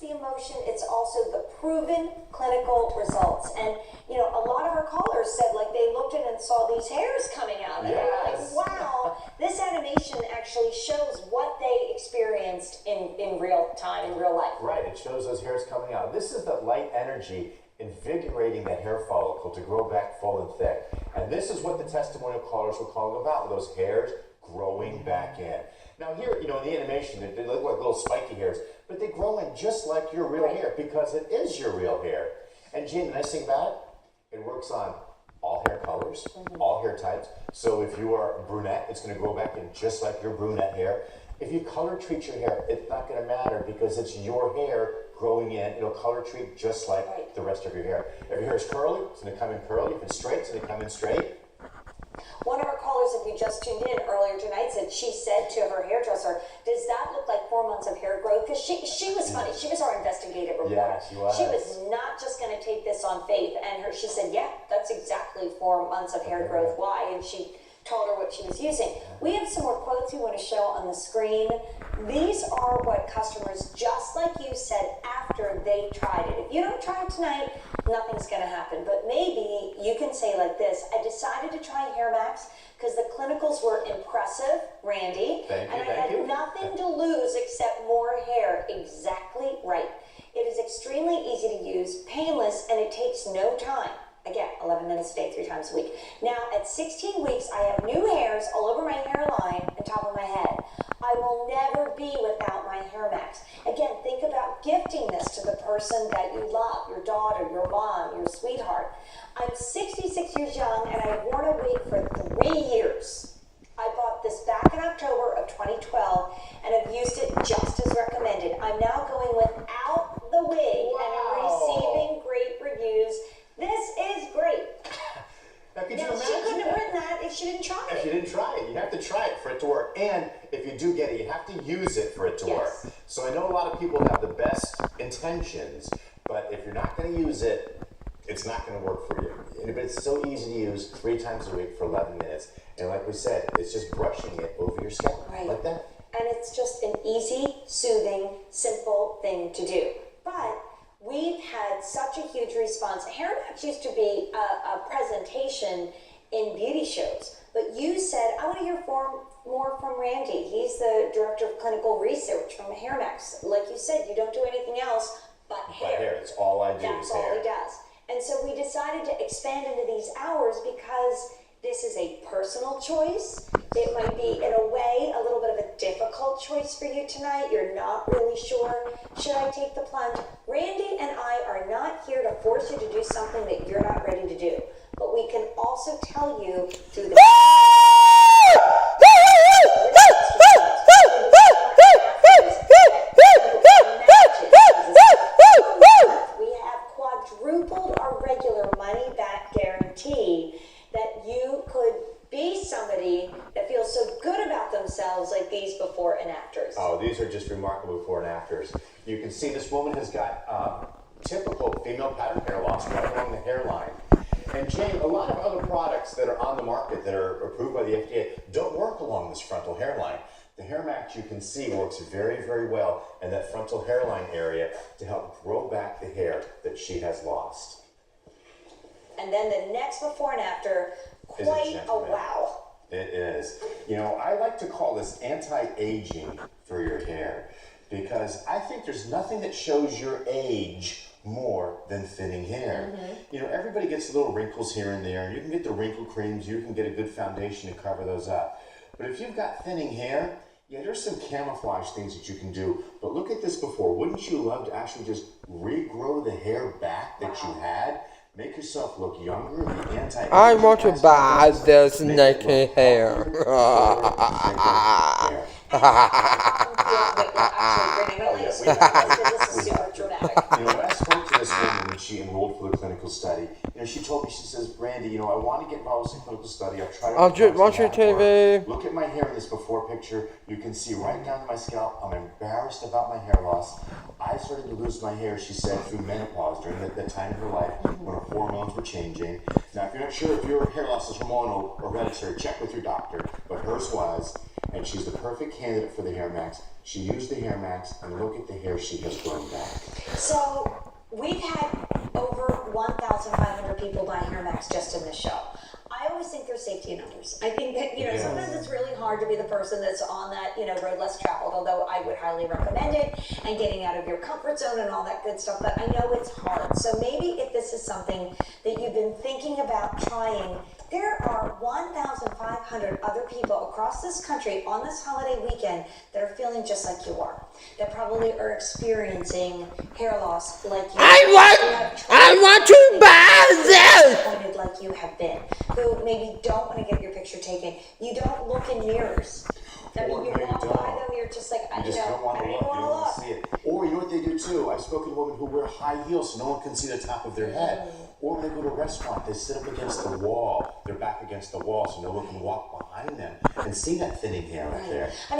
the emotion, it's also the proven clinical results. And, you know, a lot of our callers said, like, they looked in and saw these hairs coming out. And they're like, wow, this animation actually shows what they experienced in real time, in real life. Right, it shows those hairs coming out. This is the light energy invigorating that hair follicle to grow back full and thick. And this is what the testimonial callers were calling about, those hairs growing back in. Now here, you know, in the animation, they look like little spiky hairs, but they grow in just like your real hair because it is your real hair. And Jane, the nice thing about it, it works on all hair colors, all hair types. So if you are brunette, it's going to grow back in just like your brunette hair. If you color treat your hair, it's not going to matter because it's your hair growing in. It'll color treat just like the rest of your hair. If your hair is curly, it's going to come in curly. If it's straight, it's going to come in straight. One of our callers, if you just tuned in earlier tonight, said she said to her hairdresser, does that look like 4 months of hair growth? Because she was funny. She was our investigative reporter. Yeah, she was. She was not just going to take this on faith. And she said, yeah, that's exactly 4 months of hair growth. Why? And she told her what she was using. We have some more quotes we want to show on the screen. These are what customers, just like you said, after they tried it. If you don't try it tonight, nothing's going to happen. But maybe you can say like this, I decided to try Hair Max because the clinicals were impressive, Randy. Thank you, and I had nothing to lose except more hair. Exactly right. It is extremely easy to use, painless, and it takes no time. Again, 11 minutes a day, 3 times a week. Now, at 16 weeks, I have new hairs all over my hairline and top of my head. I will never be without my Hair Max. Again, think about gifting this to the person that you love, your daughter, your mom, your sweetheart. I'm 66 years young, and I've worn a wig for 3 years. I bought this back in October of 2012, and I've used it just as recommended. I'm now going without the wig, and I'm receiving great reviews. This is great. Now, could you Now, imagine she couldn't have written that if she didn't try If it. you didn't try it, you have to try it for it to work. And if you do get it, you have to use it for it to work. So I know a lot of people have the best intentions, but if you're not going to use it, it's not going to work for you. But it's so easy to use 3 times a week for 11 minutes. And like we said, it's just brushing it over your scalp, like that. And it's just an easy, soothing, simple thing to do. But we've had such a huge response. Hair Max used to be a presentation in beauty shows, but you said, I want to hear more from Randy. He's the director of clinical research from Hair Max. Like you said, you don't do anything else but hair. That's all I do. That's is all hair. he does. And so we decided to expand into these hours because this is a personal choice. It might be, in a way, a little bit of a difficult choice for you tonight. You're not really sure. Should I take the plunge? Randy and I are not here to force you to do something that you're not ready to do. But we can also tell you through the... We have quadrupled our regular money-back guarantee that you could be somebody that feels so good about themselves like these before and afters. Oh, these are just remarkable before and afters. You can see this woman has got typical female pattern hair loss right along the hairline. And Jane, a lot of other products that are on the market that are approved by the FDA don't work along this frontal hairline. The Hair Max, you can see, works very, very well in that frontal hairline area to help grow back the hair that she has lost. And then the next before and after, quite a wow. It is. You know, I like to call this anti-aging for your hair because I think there's nothing that shows your age more than thinning hair. You know, everybody gets little wrinkles here and there. You can get the wrinkle creams. You can get a good foundation to cover those up. But if you've got thinning hair, yeah, there's some camouflage things that you can do. But look at this before. Wouldn't you love to actually just regrow the hair back that you had? Make yourself look younger. The anti-aging I want to buy aspect this makes it naked look hair. This is super dramatic. You know, when I spoke to this woman when she enrolled for the clinical study, you know, she told me, she says, Brandy, you know, I want to get involved in the clinical study. I've tried I'll watch your TV. Look at my hair in this before picture. You can see right down to my scalp. I'm embarrassed about my hair loss. I started to lose my hair, she said, through menopause during the time of her life when her hormones were changing. Now, if you're not sure if your hair loss is hormonal or hereditary, check with your doctor, but hers was. and she's the perfect candidate for the Hair Max. She used the Hair Max, and look at the hair she has grown back. So we've had over 1,500 people buy Hair Max just in this show. I always think there's safety in numbers. I think that, Yes. sometimes it's really hard to be the person that's on that, road less traveled, although I would highly recommend it, and getting out of your comfort zone and all that good stuff, but I know it's hard. So maybe if this is something that you've been thinking about trying, there are 1,500 other people across this country on this holiday weekend that are feeling just like you are, that probably are experiencing hair loss like you I want to buy this. disappointed like you have been, who maybe don't want to get your picture taken. You don't look in mirrors. I mean, you Or you walk by don't. them, you're just like, You just don't want I to don't look. even You don't want want to to look. see it. Or you know what they do too? I've spoken to women who wear high heels so no one can see the top of their head. Or when they go to a restaurant, they sit up against the wall. They're back against the wall so no one can walk behind them and see that thinning hair right there.